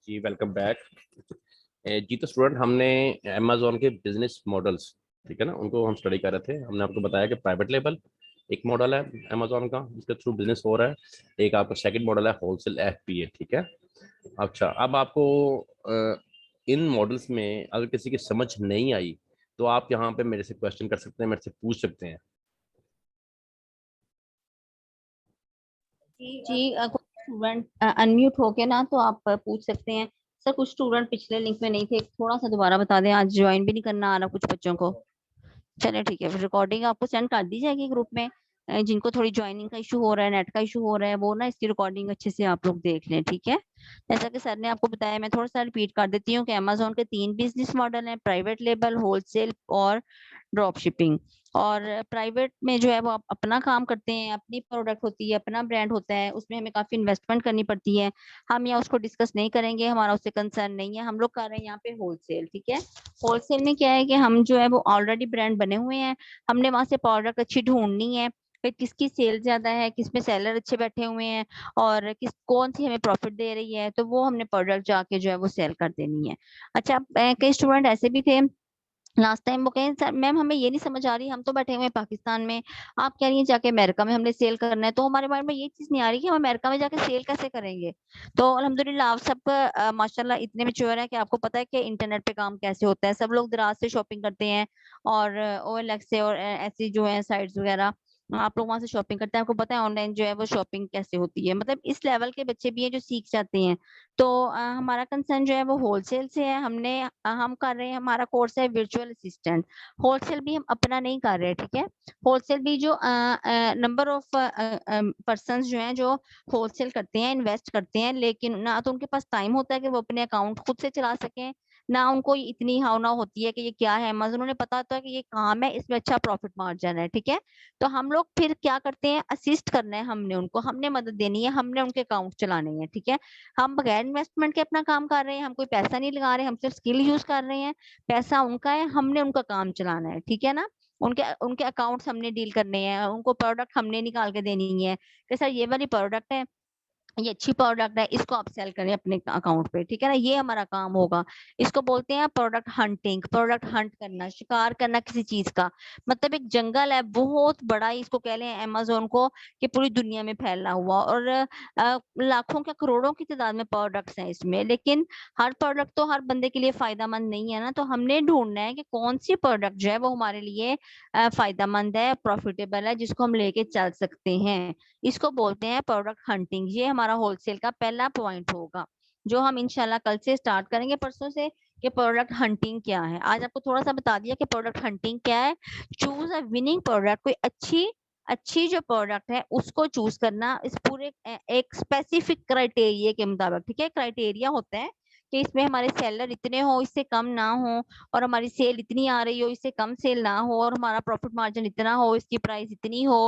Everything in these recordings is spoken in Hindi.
जी वेलकम बैक। जी तो स्टूडेंट हमने अमेजोन के बिजनेस मॉडल्स, ठीक है ना, उनको हम स्टडी कर रहे थे। हमने आपको बताया कि प्राइवेट लेबल एक मॉडल है अमेजोन का जिसके थ्रू बिजनेस हो रहा है। एक आपका सेकंड मॉडल है होलसेल एफपीए, ठीक है। अच्छा, अब आपको इन मॉडल्स में अगर किसी की समझ नहीं आई तो आप यहाँ पे मेरे से क्वेश्चन कर सकते हैं, मेरे से पूछ सकते हैं। जी कुछ स्टूडेंट अनम्यूट होके ना तो आप पूछ सकते हैं। सर कुछ स्टूडेंट पिछले लिंक में नहीं थे, थोड़ा सा दोबारा बता दें, आज ज्वाइन भी नहीं करना आ रहा कुछ बच्चों को। चलिए ठीक है, फिर रिकॉर्डिंग आपको सेंड कर दी जाएगी ग्रुप में। जिनको थोड़ी ज्वाइनिंग का इशू हो रहा है, नेट का इशू हो रहा है, वो ना इसकी रिकॉर्डिंग अच्छे से आप लोग देख लें, ठीक है। जैसा कि सर ने आपको बताया, मैं थोड़ा सा रिपीट कर देती हूँ कि अमेजोन के 3 बिजनेस मॉडल हैं: प्राइवेट लेबल, होलसेल और ड्रॉप शिपिंग। और प्राइवेट में जो है वो आप अपना काम करते हैं, अपनी प्रोडक्ट होती है, अपना ब्रांड होता है, उसमें हमें काफी इन्वेस्टमेंट करनी पड़ती है। हम यहाँ उसको डिस्कस नहीं करेंगे, हमारा उससे कंसर्न नहीं है। हम लोग कर रहे हैं यहाँ पे होलसेल, ठीक है। होलसेल में क्या है कि हम जो है वो ऑलरेडी ब्रांड बने हुए हैं, हमने वहां से प्रोडक्ट अच्छी ढूंढनी है कि किसकी सेल ज्यादा है, किसमें सेलर अच्छे बैठे हुए हैं और किस कौन सी हमें प्रॉफिट दे रही है, तो वो हमने प्रोडक्ट जाके जो है वो सेल कर देनी है। अच्छा, कई स्टूडेंट ऐसे भी थे लास्ट टाइम, वो कहें सर मैम हमें ये नहीं समझ आ रही, हम तो बैठे हुए हैं पाकिस्तान में, आप कह रही हैं जाके अमेरिका में हमने सेल करना है, तो हमारे माइंड में ये चीज नहीं आ रही कि हम अमेरिका में जाके सेल कैसे करेंगे। तो अल्हम्दुलिल्लाह आप सब माशाल्लाह इतने मैच्योर है कि आपको पता है कि इंटरनेट पे काम कैसे होता है। सब लोग दराज से शॉपिंग करते हैं और ओएलएक्स से और ऐसी जो है साइट्स वगैरह, आप लोग वहां से शॉपिंग करते हैं। आपको पता है ऑनलाइन जो है वो शॉपिंग कैसे होती है, मतलब इस लेवल के बच्चे भी हैं जो सीख जाते हैं। तो हमारा कंसर्न जो है वो होलसेल से है। हम कर रहे हैं, हमारा कोर्स है वर्चुअल असिस्टेंट। होलसेल भी हम अपना नहीं कर रहे, ठीक है। होलसेल भी जो नंबर ऑफ पर्सन जो हैं जो होलसेल करते हैं, इन्वेस्ट करते हैं, लेकिन ना तो उनके पास टाइम होता है कि वो अपने अकाउंट खुद से चला सकें, ना उनको इतनी हावना होती है कि ये क्या है मगर उन्हें पता होता है कि ये काम है, इसमें अच्छा प्रॉफिट मार्जिन है, ठीक है। तो हम लोग फिर क्या करते हैं, असिस्ट करना है हमने उनको, हमने मदद देनी है, हमने उनके अकाउंट चलाने हैं, ठीक है। हम बगैर इन्वेस्टमेंट के अपना काम कर रहे हैं, हम कोई पैसा नहीं लगा रहे, हम सिर्फ स्किल यूज कर रहे हैं। पैसा उनका है, हमने उनका काम चलाना है, ठीक है ना। उनके उनके अकाउंट्स हमने डील करने हैं, उनको प्रोडक्ट हमने निकाल के देनी है कि सर ये वाली प्रोडक्ट है, ये अच्छी प्रोडक्ट है, इसको आप सेल करें अपने अकाउंट पे, ठीक है ना। ये हमारा काम होगा। इसको बोलते हैं प्रोडक्ट हंटिंग। प्रोडक्ट हंट करना, शिकार करना किसी चीज का, मतलब एक जंगल है बहुत बड़ा, इसको कह लें अमेज़न को, कि पूरी दुनिया में फैला हुआ और लाखों क्या करोड़ों की तादाद में प्रोडक्ट्स हैं इसमें, लेकिन हर प्रोडक्ट तो हर बंदे के लिए फायदेमंद नहीं है ना। तो हमने ढूंढना है कि कौन सी प्रोडक्ट जो है वो हमारे लिए फायदेमंद है, प्रॉफिटेबल है, जिसको हम लेके चल सकते हैं। इसको बोलते हैं प्रोडक्ट हंटिंग। ये हमारा होलसेल का पहला पॉइंट होगा जो हम इंशाल्लाह कल से स्टार्ट करेंगे, परसों से, कि प्रोडक्ट हंटिंग क्या है। आज आपको थोड़ा सा बता दिया कि प्रोडक्ट हंटिंग क्या है। चूज अ विनिंग प्रोडक्ट, कोई अच्छी अच्छी जो प्रोडक्ट है उसको चूज करना इस पूरे एक स्पेसिफिक क्राइटेरिया के मुताबिक, ठीक है। क्राइटेरिया होता है कि इसमें हमारे सेलर इतने हो, इससे कम ना हो, और हमारी सेल इतनी आ रही हो, इससे कम सेल ना हो, और हमारा प्रॉफिट मार्जिन इतना हो, इसकी प्राइस इतनी हो,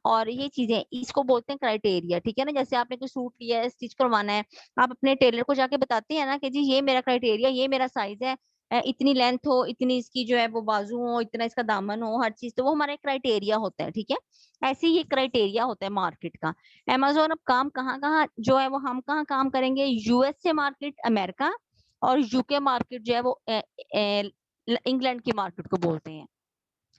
और ये चीजें, इसको बोलते हैं क्राइटेरिया, ठीक है ना। जैसे आपने कोई सूट लिया है, स्टिच करवाना है, आप अपने टेलर को जाके बताते हैं ना कि जी ये मेरा क्राइटेरिया, ये मेरा साइज है, इतनी लेंथ हो, इतनी इसकी जो है वो बाजू हो, इतना इसका दामन हो, हर चीज, तो वो हमारा एक क्राइटेरिया होता है, ठीक है। ऐसे ही क्राइटेरिया होता है मार्केट का। अमेजोन अब काम कहाँ कहाँ जो है वो, हम कहाँ काम करेंगे, यूएसए मार्केट, अमेरिका, और यूके मार्केट जो है वो इंग्लैंड की मार्केट को बोलते हैं।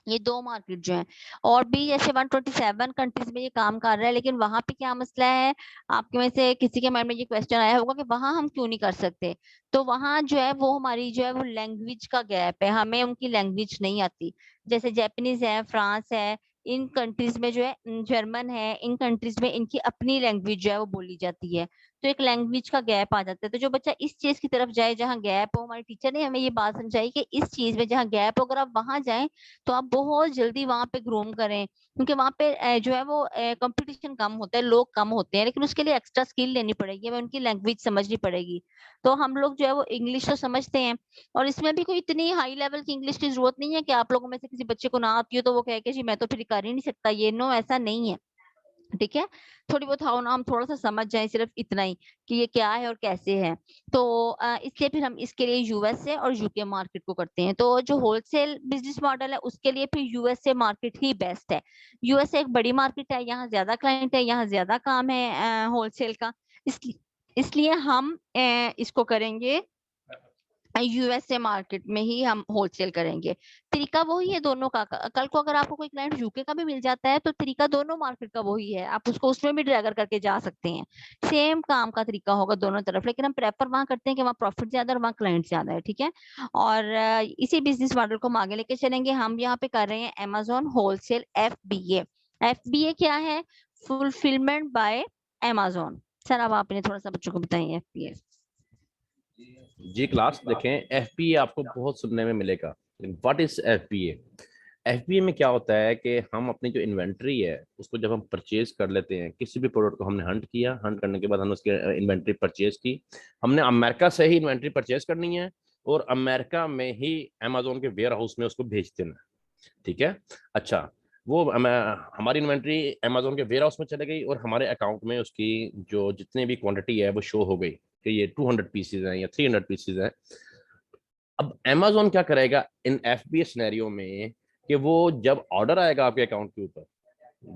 ये 2 मार्केट जो है, और भी जैसे 127 कंट्रीज में ये काम कर रहा है, लेकिन वहां पे क्या मसला है, आपके में से किसी के माइंड में ये क्वेश्चन आया होगा कि वहां हम क्यों नहीं कर सकते। तो वहां जो है वो हमारी जो है वो लैंग्वेज का गैप है, हमें उनकी लैंग्वेज नहीं आती। जैसे जापानीज है, फ्रांस है, इन कंट्रीज में जो है जर्मन है, इन कंट्रीज में इनकी अपनी लैंग्वेज जो है वो बोली जाती है। तो एक लैंग्वेज का गैप आ जाता है। तो जो बच्चा इस चीज की तरफ जाए जहाँ गैप हो, हमारी टीचर ने हमें ये बात समझाई कि इस चीज में जहाँ गैप हो, अगर आप वहां जाएं तो आप बहुत जल्दी वहां पे ग्रूम करें, क्योंकि वहां पे जो है वो कंपटीशन कम होता है, लोग कम होते हैं, लेकिन उसके लिए एक्स्ट्रा स्किल लेनी पड़ेगी, हमें उनकी लैंग्वेज समझनी पड़ेगी। तो हम लोग जो है वो इंग्लिश तो समझते हैं, और इसमें भी कोई इतनी हाई लेवल की इंग्लिश की जरूरत नहीं है कि आप लोगों में से किसी बच्चे को ना आती हो तो वो कहे कि जी मैं तो फिर कर ही नहीं सकता, ये नो, ऐसा नहीं है, ठीक है। थोड़ी बहुत हाउ ना हम थोड़ा सा समझ जाए, सिर्फ इतना ही कि ये क्या है और कैसे है। तो इसलिए फिर हम इसके लिए यूएसए और यूके मार्केट को करते हैं। तो जो होलसेल बिजनेस मॉडल है उसके लिए फिर यूएसए मार्केट ही बेस्ट है। यूएसए एक बड़ी मार्केट है, यहाँ ज्यादा क्लाइंट है, यहाँ ज्यादा काम है होलसेल का, इसलिए इसलिए हम इसको करेंगे यूएसए मार्केट में ही हम होलसेल करेंगे। तरीका वही है दोनों का। कल को अगर आपको कोई क्लाइंट यूके का भी मिल जाता है तो तरीका दोनों मार्केट का वही है, आप उसको उसमें भी ड्रैगर करके जा सकते हैं। सेम काम का तरीका होगा दोनों तरफ, लेकिन हम प्रेफर वहां करते हैं कि वहाँ प्रॉफिट ज्यादा और वहाँ क्लाइंट ज्यादा है, ठीक है। और इसी बिजनेस मॉडल को हम आगे लेके चलेंगे। हम यहाँ पे कर रहे हैं अमेजोन होलसेल FBA। FBA क्या है? Fulfilment bye Amazon. सर अब आपने थोड़ा सा बच्चों को बताइए FBA। जी क्लास देखें, FBA आपको बहुत सुनने में मिलेगा, व्हाट इज FBA? FBA में क्या होता है कि हम अपनी जो इन्वेंट्री है उसको जब हम परचेज कर लेते हैं, किसी भी प्रोडक्ट को हमने हंट किया, हंट करने के बाद हमने उसकी इन्वेंट्री परचेज की, हमने अमेरिका से ही इन्वेंट्री परचेज करनी है और अमेरिका में ही अमेजोन के वेयर हाउस में उसको भेज देना है, ठीक है। अच्छा, वो हमारी इन्वेंट्री अमेजोन के वेयर हाउस में चले गई और हमारे अकाउंट में उसकी जो जितनी भी क्वांटिटी है वो शो हो गई कि ये 200 पीसेज हैं या 300 पीसेज हैं। अब अमेजोन क्या करेगा इन FBA सिनेरियो में कि वो जब ऑर्डर आएगा आपके अकाउंट के ऊपर,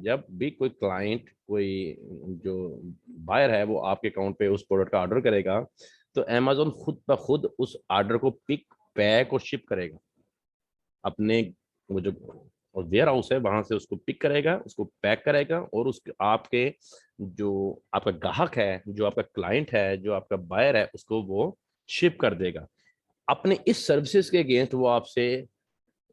जब भी कोई क्लाइंट, कोई जो बायर है वो आपके अकाउंट पे उस प्रोडक्ट का ऑर्डर करेगा, तो अमेजोन खुद ब खुद उस ऑर्डर को पिक, पैक और शिप करेगा अपने वो जो वेयर हाउस है वहां से, उसको पिक करेगा, उसको पैक करेगा और उसके आपके जो आपका ग्राहक है, जो आपका क्लाइंट है, जो आपका बायर है, उसको वो शिप कर देगा। अपने इस सर्विसेज के अगेंस्ट वो आपसे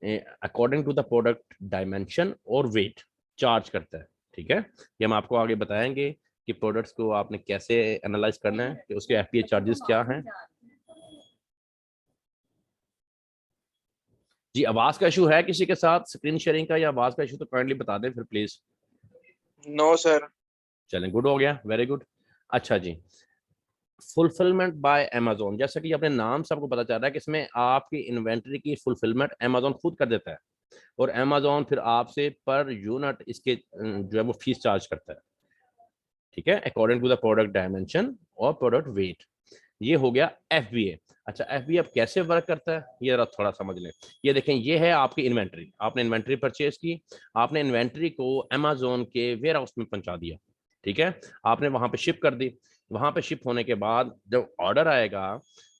according to the product dimension और वेट चार्ज करता है, ठीक है। ये हम आपको आगे बताएंगे कि प्रोडक्ट्स को आपने कैसे एनालाइज करना है, कि उसके FBA चार्जेस क्या हैं। जी, आवाज का इशू है किसी के साथ स्क्रीन शेयरिंग का, या आवाज का इशू तो काइंडली बता दें फिर प्लीज। No sir. चलें, गुड हो गया, वेरी गुड। अच्छा जी, फुलफिलमेंट बाय अमेजोन, जैसा कि अपने नाम से आपको पता चल रहा है कि इसमें आपकी इन्वेंट्री की फुलफिलमेंट अमेजोन खुद कर देता है और अमेजोन फिर आपसे पर यूनिट इसके जो है वो फीस चार्ज करता है, ठीक है, according to the product dimension और प्रोडक्ट वेट। ये हो गया FBA। अच्छा, FBA अब कैसे वर्क करता है ये जरा थोड़ा समझ लें। ये देखें, ये है आपकी इन्वेंट्री, आपने इन्वेंट्री परचेज की, आपने इन्वेंट्री को अमेजोन के वेयर हाउस में पहुंचा दिया, ठीक है, आपने वहां पे शिप कर दी। वहां पे शिप होने के बाद जब ऑर्डर आएगा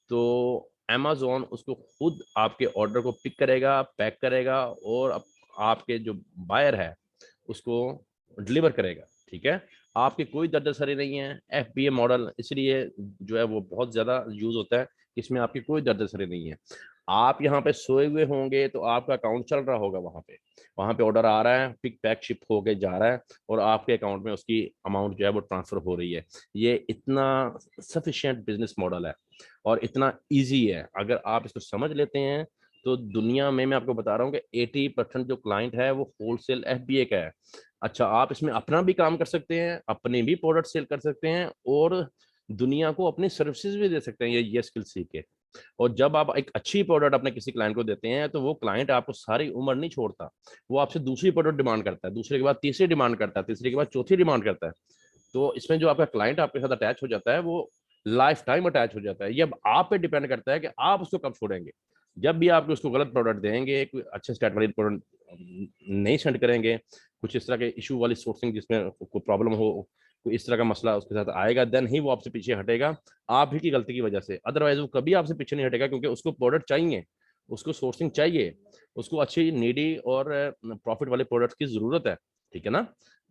तो अमेजोन उसको खुद आपके ऑर्डर को पिक करेगा, पैक करेगा और आपके जो बायर है उसको डिलीवर करेगा, ठीक है। आपकी कोई दर्दसरी नहीं है। FBA मॉडल इसलिए जो है वो बहुत ज्यादा यूज होता है, इसमें आपकी कोई दर्दसरी नहीं है। आप यहाँ पे सोए हुए होंगे तो आपका अकाउंट चल रहा होगा, वहां पे ऑर्डर आ रहा है, पिक पैक शिप होके जा रहा है और आपके अकाउंट में उसकी अमाउंट जो है वो ट्रांसफर हो रही है। ये इतना सफिशिएंट बिजनेस मॉडल है और इतना इजी है, अगर आप इसको समझ लेते हैं तो दुनिया में मैं आपको बता रहा हूँ कि 80% जो क्लाइंट है वो होलसेल FBA का है। अच्छा, आप इसमें अपना भी काम कर सकते हैं, अपने भी प्रोडक्ट सेल कर सकते हैं और दुनिया को अपनी सर्विसेज भी दे सकते हैं ये स्किल सीख के। और जब आप एक अच्छी प्रोडक्ट अपने किसी क्लाइंट को देते हैं तो वो क्लाइंट आपको सारी उम्र नहीं छोड़ता, वो आपसे दूसरी प्रोडक्ट डिमांड करता है, दूसरे के बाद तीसरी डिमांड करता है, तीसरे के बाद चौथी डिमांड करता है। तो इसमें जो आपका क्लाइंट आपके साथ अटैच हो जाता है वो लाइफ टाइम अटैच हो जाता है। ये अब आप पे डिपेंड करता है कि आप उसको कब छोड़ेंगे। जब भी आप उसको गलत प्रोडक्ट देंगे, कोई अच्छे स्टैट वाली प्रोडक्ट नहीं सेंड करेंगे, कुछ इस तरह के इशू वाली सोर्सिंग जिसमें कोई प्रॉब्लम हो, कोई इस तरह का मसला उसके साथ आएगा, देन ही वो आपसे पीछे हटेगा, आप ही की गलती की वजह से। अदरवाइज वो कभी आपसे पीछे नहीं हटेगा, क्योंकि उसको प्रोडक्ट चाहिए, उसको सोर्सिंग चाहिए, उसको अच्छी नीडी और प्रॉफिट वाले प्रोडक्ट की जरूरत है, ठीक है ना।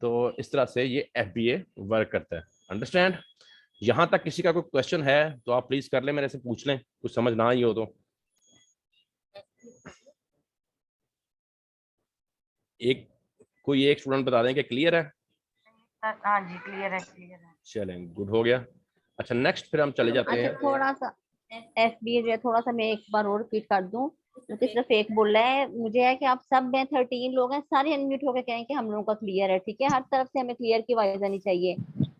तो इस तरह से ये FBA वर्क करता है, अंडरस्टैंड। यहाँ तक किसी का कोई क्वेश्चन है तो आप प्लीज कर ले, मेरे से पूछ लें, कुछ समझ ना आई हो तो। एक कोई एक स्टूडेंट बता दें कि क्लियर है। हाँ जी, क्लियर है, क्लियर है। चलें, गुड हो गया। अच्छा, नेक्स्ट फिर हम चले जाते हैं। अच्छा, थोड़ा सा FBA जो है, थोड़ा सा मैं एक बार और रिपीट कर दूं, क्योंकि सिर्फ एक बोल रहा है। मुझे है कि आप सब में 13 लोग हैं, सारे अनम्यूट होकर कहें कि हम लोगों का क्लियर है, ठीक है। हर तरफ से हमें क्लियर की आवाज आनी चाहिए।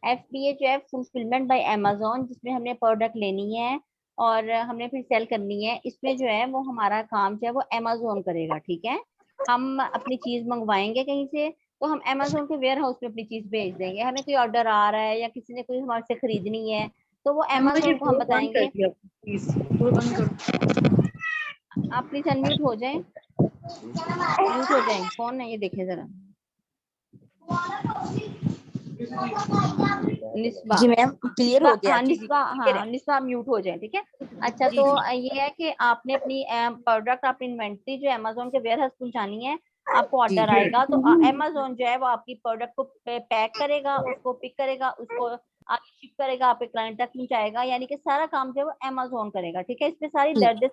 FBA जो है फुलफिलमेंट बाय अमेजोन, जिसमें हमने प्रोडक्ट लेनी है और हमने फिर सेल करनी है, इसमें जो है वो हमारा काम जो है वो अमेजोन करेगा, ठीक है। हम अपनी चीज मंगवाएंगे कहीं से तो हम अमेजोन के वेयर हाउस में अपनी चीज भेज देंगे। हमें कोई ऑर्डर आ रहा है या किसी ने कोई हमारे से खरीदनी है तो वो अमेजोन को हम बताएंगे। आप प्लीज अनम्यूट हो जाएं, म्यूट हो जाएं। कौन है ये देखें जरा। निस्बा, जी मैम क्लियर हो गया। हाँ जी जी निस्बा, clear है। हाँ निस्बा म्यूट हो जाए, ठीक है। अच्छा जी तो जी ये है कि आपने अपनी प्रोडक्ट, अपनी इन्वेंट्री जो अमेजोन के वेयर हाउस पहुंचानी है, आपको जी ऑर्डर आएगा तो अमेजोन जो है वो आपकी प्रोडक्ट को पैक करेगा, उसको पिक करेगा, उसको आगे शिप करेगा, आपके क्लाइंट तक पहुंचाएगा, यानी कि सारा काम जो है वो अमेजोन करेगा, ठीक है। इसमें सारी ठीक। दर्द जो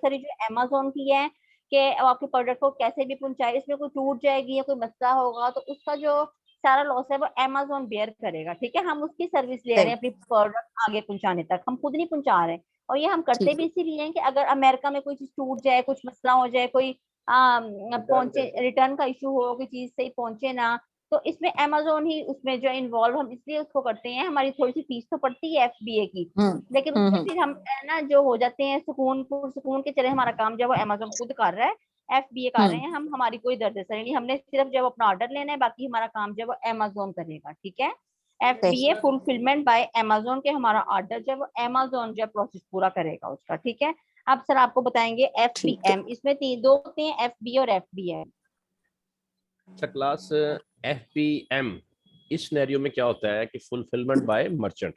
अमेजोन की है कि वो आपके प्रोडक्ट को कैसे भी पहुंचाए, इसमें कोई टूट जाएगी या कोई मसला होगा तो उसका जो सारा लॉस है वो अमेजोन बेयर करेगा, ठीक है। हम उसकी सर्विस ले रहे हैं अपनी प्रोडक्ट आगे पहुंचाने तक, हम खुद नहीं पहुंचा रहे। और ये हम करते ठीक भी इसीलिए हैं कि अगर अमेरिका में कोई चीज टूट जाए, कुछ मसला हो जाए, कोई पहुंचे रिटर्न का इशू हो, कोई चीज सही पहुंचे ना, तो इसमें अमेजोन ही उसमें जो इन्वॉल्व, हम इसलिए उसको करते हैं। हमारी थोड़ी सी फीस तो पड़ती है एफबीए की, लेकिन उससे फिर हम ना जो हो जाते हैं सुकून के चले, हमारा काम जब वो अमेजोन खुद कर रहा है, एफबीए कर रहे हैं हम, हमारी कोई दर्द-सर नहीं, हमने सिर्फ जब अपना ऑर्डर लेना है, बाकी हमारा काम जब वो अमेजोन करेगा, ठीक है। एफबीए फुलफिलमेंट बाय अमेजोन के, हमारा ऑर्डर जब अमेजोन जब प्रोसेस पूरा करेगा उसका, ठीक है। अब सर आपको बताएंगे ठीक है। एफबीएम, इसमें दो होते हैं, एफबीए और एफबीएम। अच्छा क्लास, एफपीएम इस सिनेरियो में क्या होता है कि फुलफिलमेंट बाय मर्चेंट।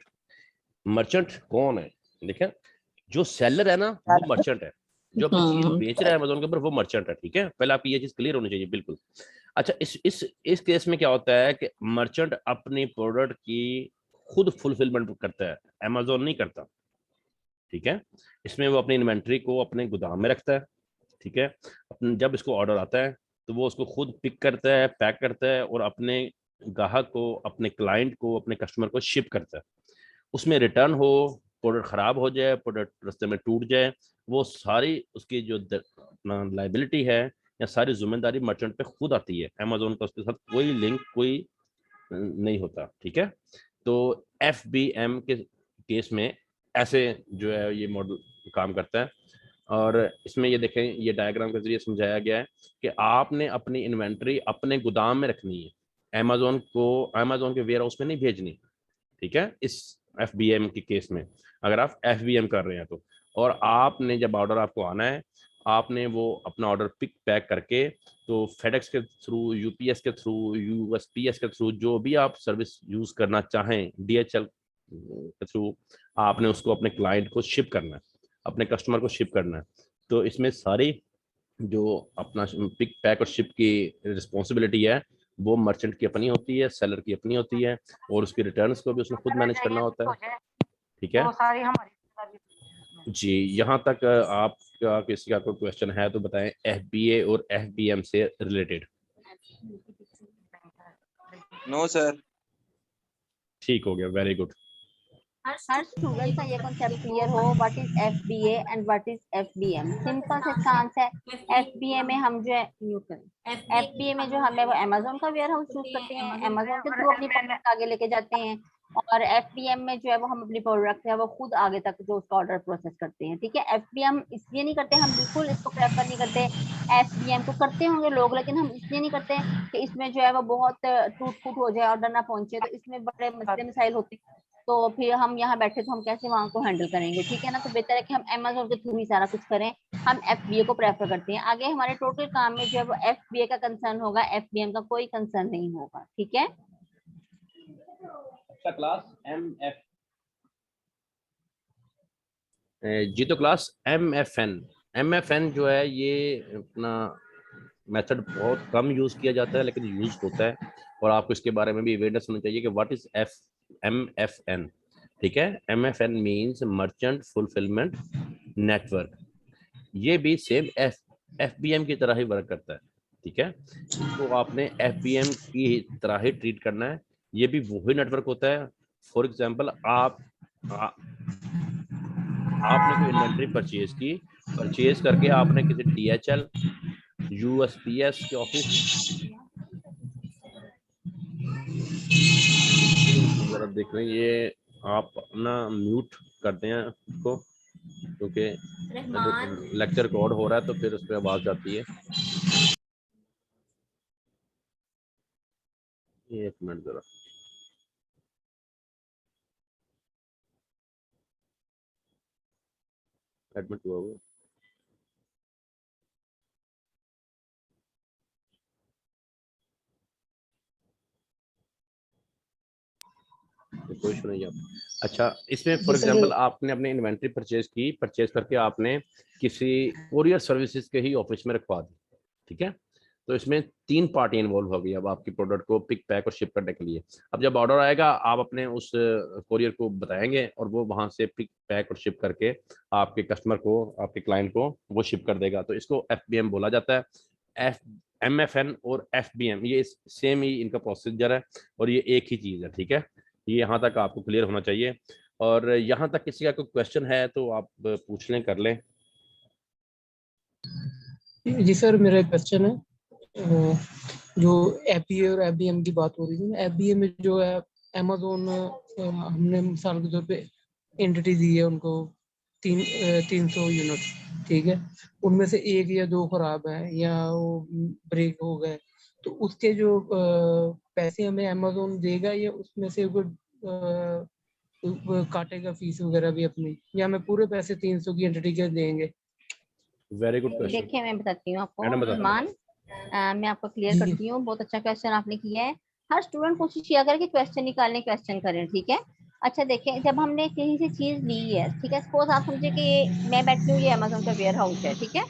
मर्चेंट कौन है? देखें, जो सेलर है ना वो मर्चेंट है, जो अपनी चीज बेच रहा है अमेजोन के ऊपर वो मर्चेंट है, ठीक है। पहले आपकी ये चीज क्लियर होनी चाहिए बिल्कुल। अच्छा इस केस में क्या होता है कि मर्चेंट अपनी प्रोडक्ट की खुद फुलफिलमेंट करता है, अमेजोन नहीं करता, ठीक है। इसमें वो अपनी इन्वेंट्री को अपने गोदाम में रखता है, ठीक है। अपने जब इसको ऑर्डर आता है तो वो उसको खुद पिक करता है, पैक करता है और अपने ग्राहक को, अपने क्लाइंट को, अपने कस्टमर को शिप करता है। उसमें रिटर्न हो, प्रोडक्ट खराब हो जाए, प्रोडक्ट रास्ते में टूट जाए, वो सारी उसकी जो लाइबिलिटी है या सारी जिम्मेदारी मर्चेंट पे खुद आती है। अमेजोन का उसके साथ कोई लिंक, कोई नहीं होता, ठीक है। तो एफबीएम के केस में ऐसे जो है ये मॉडल काम करता है। और इसमें ये देखें, ये डायग्राम के जरिए समझाया गया है कि आपने अपनी इन्वेंट्री अपने गोदाम में रखनी है, अमेजोन को अमेजोन के वेयर हाउस में नहीं भेजनी, ठीक है। इस एफबीएम के केस में अगर आप एफबीएम कर रहे हैं तो, और आपने जब ऑर्डर आपको आना है, आपने वो अपना ऑर्डर पिक पैक करके तो फेडेक्स के थ्रू, यूपीएस के थ्रू, यूएसपीएस के थ्रू, जो भी आप सर्विस यूज करना चाहें, डीएचएल के थ्रू आपने उसको अपने क्लाइंट को शिप करना है, अपने कस्टमर को शिप करना है। तो इसमें सारी जो अपना पिक पैक और शिप की रिस्पॉन्सिबिलिटी है वो मर्चेंट की अपनी होती है, सेलर की अपनी होती है, और उसकी रिटर्न्स को भी उसने खुद अगर मैनेज करना चाहिए होता हो है, जाए ठीक है। तो सारी हमारी सर्विस जी, यहाँ तक आपका किसी का कोई क्वेश्चन है तो बताएं, एफबीए और एफबीएम से रिलेटेड। No sir. ठीक हो गया, वेरी गुड। हर स्टूडेंट का ये कॉन्सेप्ट क्लियर हो, what is FBA and what is FBM. Simple से इसका आंसर है, एफबीए में हम जो है म्यूट करें, एफबीए में जो हमें वो अमेजोन का वेयर हाउस चूज करते हैं, अमेजोन के थ्रू अपनी प्रोडक्ट आगे लेके जाते हैं, और एफबीएम में जो है वो हम अपनी प्रोडक्ट है वो खुद आगे तक जो उसका ऑर्डर प्रोसेस करते हैं, ठीक है। एफबीएम इसलिए नहीं करते, हम बिल्कुल इसको प्रेफर नहीं करते। एफबीएम को करते होंगे लोग, लेकिन हम इसलिए नहीं करते कि इसमें जो है वो बहुत टूट फूट हो जाए, ऑर्डर ना पहुंचे, तो इसमें बड़े मसले मसाइल होते हैं, तो फिर हम यहाँ बैठे तो हम कैसे वहां को हैंडल करेंगे, ठीक है ना। तो बेहतर है कि हम अमेजोन के थ्रू ही सारा कुछ करें, हम एफबीए को प्रेफर करते हैं। आगे हमारे टोटल काम में जो है वो एफबीए का कंसर्न होगा, एफबीएम का कोई कंसर्न नहीं होगा, ठीक है। अच्छा क्लास एमएफ, जी तो क्लास एमएफएन जो है ये अपना मेथड बहुत कम यूज किया जाता है लेकिन यूज होता है, और आपको इसके बारे में भी अवेयरनेस होनी चाहिए कि व्हाट इज एमएफएन, ठीक है। MFN means merchant fulfilment network. ये भी सेम एफबीएम की तरह ही वर्क करता है, ठीक है। इसको आपने एफबीएम की तरह ही ट्रीट करना है। ये भी वही नेटवर्क होता है। फॉर एग्जांपल आपने कोई इन्वेंट्री परचेज की, परचेज करके आपने किसी डीएचएल, यूएसपीएस के ऑफिस, जरा देख रहे हैं ये, आप अपना म्यूट करते हैं इसको क्योंकि लेक्चर रिकॉर्ड हो रहा है तो फिर उस पर आवाज आती है। एक मिनट जरा, एडमिट हुआ हुआ। कोई इशू नहीं है। अच्छा, इसमें फॉर जी सर। एग्जांपल आपने अपनी इन्वेंट्री परचेज करके आपने किसी कोरियर सर्विसेज के ही ऑफिस में रखवा दी, ठीक है, तो इसमें 3 पार्टी इन्वॉल्व हो गई अब आपकी प्रोडक्ट को पिक पैक और शिप करने के लिए। अब जब ऑर्डर आएगा आप अपने उस कोरियर को बताएंगे और वो वहां से पिक पैक और शिप करके आपके कस्टमर को, आपके क्लाइंट को वो शिप कर देगा। तो इसको FBM बोला जाता है। MFN और FBM ये सेम ही इनका प्रोसीजर है और ये एक ही चीज है, ठीक है। ये यहाँ तक आपको क्लियर होना चाहिए। और यहाँ तक किसी का कोई क्वेश्चन है तो आप पूछ लें, कर लें। जी सर, मेरा एक क्वेश्चन है। जो FBA और FBM की बात हो रही थी, FBA में जो है अमेज़न, हमने मिसाल के तौर पे एंटिटी दी है उनको 300 यूनिट, ठीक है, उनमें से 1 या 2 खराब है या वो ब्रेक हो गए, तो उसके जो पैसे हमें अमेज़न देगा या उसमें से कोई काटेगा फीस वगैरह भी अपनी, या हमें पूरे पैसे 300 की एंटिटी के देंगे? Very good question. देखिए मैं बताती हूँ आपको मैडम बताइए। मान, मैं आपको क्लियर जी। करती हूँ। बहुत अच्छा क्वेश्चन आपने किया है। हर स्टूडेंट कोशिश किया करे कि क्वेश्चन निकालने क्वेश्चन करें, ठीक है। अच्छा देखिए, जब हमने कहीं से चीज ली है, ठीक है, सपोज आप समझे कि मैं बैठी हूँ, ये अमेज़न का वेयर हाउस है, ठीक है,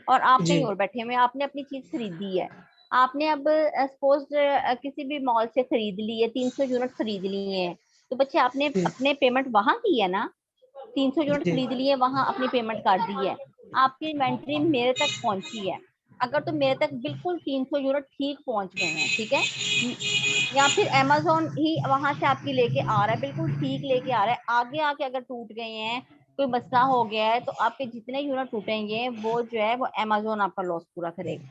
और आप जी। नहीं और बैठे हुए, आपने अपनी चीज खरीदी है। आपने अब सपोज किसी भी मॉल से खरीद ली है, 300 यूनिट खरीद ली है, तो बच्चे आपने जी। अपने पेमेंट वहां की है ना, 300 यूनिट जी। खरीद लिए, वहां अपनी पेमेंट कर दी है, आपकी इन्वेंट्री मेरे तक पहुंची है। अगर तो मेरे तक बिल्कुल 300 यूनिट ठीक पहुंच गए हैं, ठीक है, या फिर अमेज़न ही वहां से आपकी लेके आ रहा है, बिल्कुल ठीक लेके आ रहा है, आगे आके अगर टूट गए हैं, कोई मसला हो गया है, तो आपके जितने यूनिट टूटेंगे वो जो है वो अमेज़न आपका लॉस पूरा करेगा,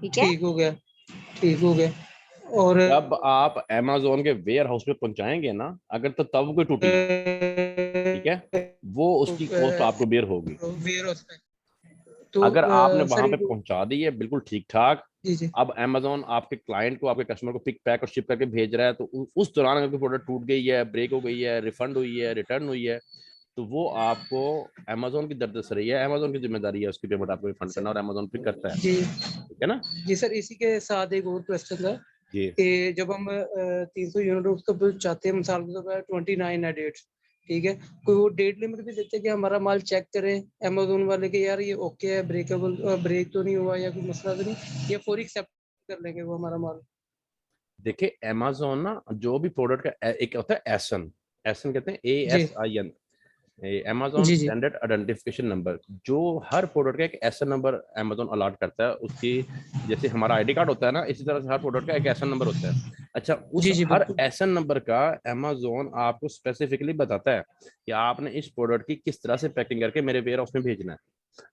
ठीक है। ठीक हो गया, ठीक हो गया। और जब आप अमेज़न के वेयर हाउस में पहुंचाएंगे ना, अगर तो तब कोई टूटी, ठीक है, वो उसकी कॉस्ट आपको बेयर होगी। वेयर हाउस में तो अगर आपने सर वहां पे ये पहुंचा दी है बिल्कुल ठीक ठाक, जी जी अब अमेज़न आपके क्लाइंट को, आपके कस्टमर को पिक पैक और शिप करके भेज रहा है, तो उस दौरान अगर कोई प्रोडक्ट टूट गई है, ब्रेक हो गई है, रिफंड हुई है, रिटर्न हुई है, तो वो आपको अमेज़न की दर्द से रही है, अमेज़न की जिम्मेदारी है उसकी पेमेंट आपको रिफंड करना, और अमेज़न पिक करता है, जी ठीक है ना। जी सर, इसी के साथ एक और क्वेश्चन था जी कि जब हम 300 यूनिट उसको बिल चाहते हैं, मिसाल के तौर पर 29 है डेट, ठीक है, कोई वो डेट लिमिट भी देते हैं कि हमारा माल चेक करें अमेज़न वाले के, यार ये ओके है, ब्रेकेबल, ब्रेक तो नहीं हुआ या कोई मसला तो नहीं, या फौरी एक्सेप्ट कर लेंगे वो हमारा माल? देखिए, अमेज़न ना जो भी प्रोडक्ट का एक होता है एसन, एसन कहते हैं जी ASIN, अमेज़न जी जी स्टैंडर्ड आइडेंटिफिकेशन नंबर। जो हर प्रोडक्ट का एक एसन नंबर अमेज़न अलॉट करता है उसकी, जैसे हमारा ID कार्ड होता है ना, इसी तरह से हर प्रोडक्ट का एक एसन नंबर होता है। अच्छा, उस जी जी हर बिल्कुल। एसन नंबर का अमेज़न आपको स्पेसिफिकली बताता है कि आपने इस प्रोडक्ट की किस तरह से पैकिंग करके मेरे वेयर हाउस में भेजना है।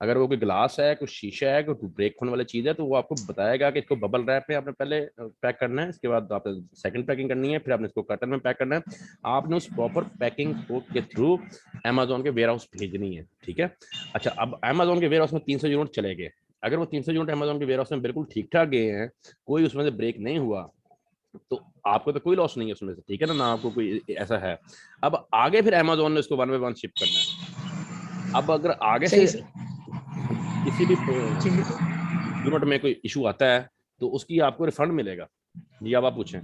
अगर वो कोई ग्लास है, कोई शीशा है, कोई ब्रेक होने वाली चीज है, तो वो आपको बताएगा कि इसको बबल रैप में आपने पहले पैक करना है, इसके बाद आपने सेकंड पैकिंग करनी है, फिर आपने इसको कर्टन में पैक करना है। आपने उस प्रॉपर पैकिंग के थ्रू अमेज़न के वेयर हाउस भेजनी है, ठीक है। अच्छा, अब अमेज़न के वेयर हाउस में 300 यूनिट चले गए, अगर वो 300 यूनिट अमेज़न के वेयर हाउस में बिल्कुल ठीक ठाक गए हैं, कोई उसमें से ब्रेक नहीं हुआ, तो आपको तो कोई लॉस नहीं है उसमें से, ठीक है ना आपको कोई ऐसा है। अब आगे फिर अमेज़न ने उसको 1 बाय 1 शिप करना है। अब अगर आगे से सही सर। किसी भी जी यूनिट में कोई इशू आता है तो उसकी आपको रिफंड मिलेगा। जी, अब आप पूछें।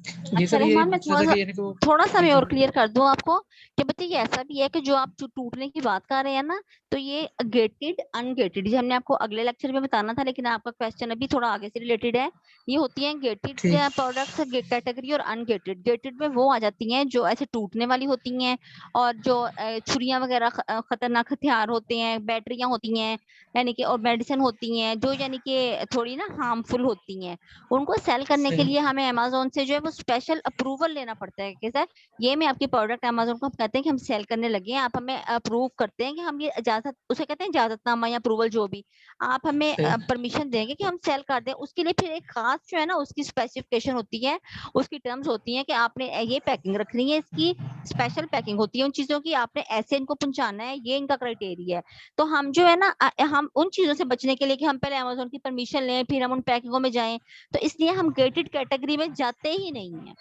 जी अच्छा सर, ये रहमान, मैं पूछना था कि यानी कि थोड़ा सा जी मैं जी और क्लियर कर दूं आपको कि बच्चे ये ऐसा भी है कि जो आप जो टूटने की बात कर रहे हैं ना, तो ये गेटेड अनगेटेड, ये हमने आपको अगले लेक्चर में बताना था, लेकिन आपका क्वेश्चन अभी थोड़ा आगे से रिलेटेड है। ये होती हैं गेटेड ठीक प्रोडक्ट्स कैटेगरी और अनगेटेड। गेटेड में वो आ जाती हैं जो ऐसे टूटने वाली होती हैं, और जो छुरियां वगैरह खतरनाक हथियार होते हैं, बैटरियां होती हैं, यानी कि और मेडिसिन होती हैं जो यानी कि थोड़ी ना हार्मफुल होती हैं, उनको सेल करने के सही लिए हमें अमेज़न से जो है वो स्पेशल अप्रूवल लेना पड़ता है कि सर ये मैं आपकी प्रोडक्ट अमेज़न को हम कहते हैं कि हम सेल करने लगे हैं, आप हमें अप्रूव करते हैं कि हम ये इजाजत, उसे कहते हैं इजाजतनामा या अप्रूवल, जो भी आप हमें सही परमिशन देंगे कि हम सेल कर दें। उसके लिए फिर एक खास जो है ना उसकी स्पेसिफिकेशन होती है, उसकी टर्म्स होती हैं कि आपने ये पैकिंग रखनी है, इसकी स्पेशल पैकिंग होती है उन चीजों की, आपने ऐसे इनको पहुंचाना है, ये इनका क्राइटेरिया है। तो हम जो है ना हम उन चीजों से बचने के लिए कि हम पहले अमेज़न की परमिशन लें फिर हम उन पैकिंगों में जाएं, तो इसलिए हम गेटेड कैटेगरी में जाते ही नहीं है,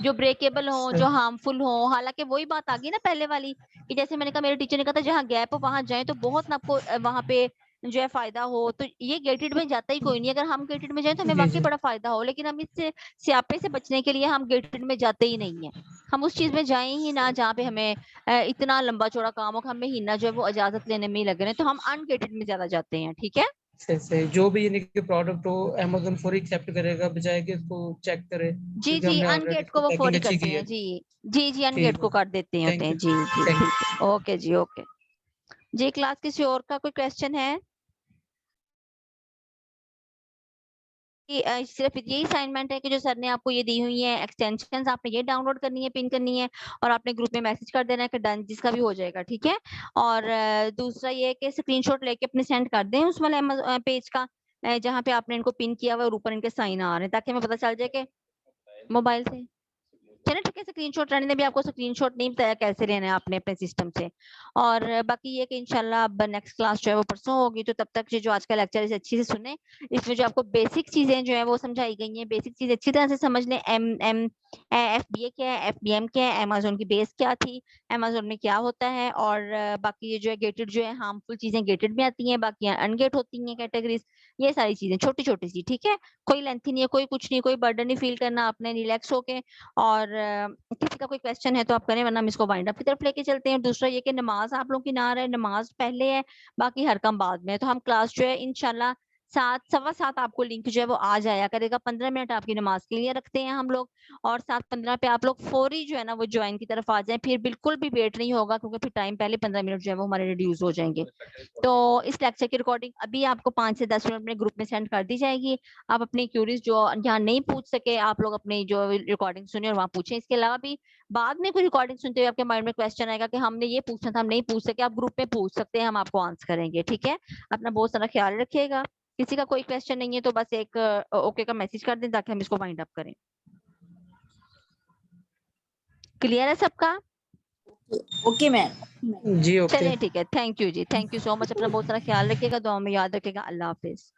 जो ब्रेकेबल हो, जो हार्मफुल हो। हालांकि वही बात आ गई ना पहले वाली कि जैसे मैंने कहा, मेरे टीचर ने कहा था जहाँ गैप हो वहां जाएं, तो बहुत ना आपको वहां पे जो है फायदा हो, तो ये गेटेड में जाता ही कोई नहीं। अगर हम गेटेड में जाए तो हमें जी, वाकई जी। बड़ा फायदा हो, लेकिन हम इससे स्यापे से बचने के लिए हम गेटेड में जाते ही नहीं है। हम उस चीज में जाए ही ना जहाँ पे हमें इतना लंबा चौड़ा काम हो कि हमें महीना जो है वो इजाजत लेने में ही लग रहे हैं, तो हम अनगेटेड में ज्यादा जाते हैं। ठीक है, सही जो भी यानी कि प्रोडक्ट हो अमेज़न फॉर एक्सेप्ट करेगा बजाय कि इसको चेक करे, जी क्योंकि जी, हमने ऑलरेडी अनगेट को इसकी वो पैकिंग फौरी अच्छी करते की हैं। है। जी जी जी, अनगेट ठीक को है, कर देते होते थैंक हैं। यू, जी जी थैंक ठीक है, ओके जी ओके जी। क्लास किसी और का कोई क्वेश्चन है? कि सिर्फ यही असाइनमेंट है कि जो सर ने आपको ये दी हुई है एक्सटेंशंस, आपने ये डाउनलोड करनी है, पिन करनी है और आपने ग्रुप में मैसेज कर देना है कि डन, जिसका भी हो जाएगा। ठीक है, और दूसरा ये है कि स्क्रीनशॉट लेके अपने सेंड कर दें उस वाले पेज का जहाँ पे आपने इनको पिन किया हुआ है और ऊपर इनके साइन आ रहे हैं, ताकि हमें पता चल जाए कि मोबाइल से। चलो ठीक है, स्क्रीनशॉट रहने भी, आपको स्क्रीनशॉट नहीं बताया कैसे लेना है आपने अपने सिस्टम से। और बाकी ये कि इंशाल्लाह अब नेक्स्ट क्लास जो है वो परसों होगी, तो तब तक ये जो आज का लेक्चर है अच्छी से सुने। इसमें जो आपको बेसिक चीजें जो है वो समझाई गई हैं, बेसिक चीज अच्छी तरह से समझ लें। FBA क्या है, FBM क्या है, अमेजोन की बेस क्या थी, अमेजोन में क्या होता है, और बाकी ये जो है गेटेड जो है हार्मफुल चीजें गेटेड में आती हैं, बाकी अनगेट होती हैं कैटेगरीज। ये सारी चीजें छोटी छोटी सी, ठीक है, कोई लेंथी नहीं है, कोई कुछ नहीं, कोई बर्डन नहीं फील करना आपने, रिलैक्स होके। और किसी का कोई क्वेश्चन है तो आप करें, वरना हम इसको वाइंड अप की तरफ लेके चलते हैं। दूसरा ये कि नमाज आप लोग की ना रहे, नमाज पहले है, बाकी हर काम बाद में है। तो हम क्लास जो है इंशाल्लाह 7:15 आपको लिंक जो है वो आ जाया करेगा। 15 मिनट आपकी नमाज के लिए रखते हैं हम लोग, और 7:15 पे आप लोग फौरी जो है ना वो ज्वाइन की तरफ आ जाए, फिर बिल्कुल भी वेट नहीं होगा, क्योंकि फिर टाइम पहले 15 मिनट जो है वो हमारे रिड्यूस हो जाएंगे। तो इस लेक्चर की रिकॉर्डिंग अभी आपको 5 से 10 मिनट में ग्रुप में सेंड कर दी जाएगी। आप अपनी क्यूरीज जो यहाँ नहीं पूछ सके, आप लोग अपनी जो रिकॉर्डिंग सुने और वहाँ पूछें। इसके अलावा भी बाद में कोई रिकॉर्डिंग सुनते हुए आपके माइंड में क्वेश्चन आएगा कि हमने ये पूछना था, हम नहीं पूछ सके, आप ग्रुप में पूछ सकते हैं, हम आपको आंसर करेंगे। ठीक है, अपना बहुत सारा ख्याल रखिएगा। किसी का कोई क्वेश्चन नहीं है तो बस एक ओके का मैसेज कर दें ताकि हम इसको वाइंड अप करें। क्लियर है सबका? Okay ma'am. जी, ओके। चलिए ठीक है, थैंक यू जी, थैंक यू सो मच। अपना बहुत सारा ख्याल रखिएगा, दुआ में याद रखिएगा। अल्लाह हाफिज।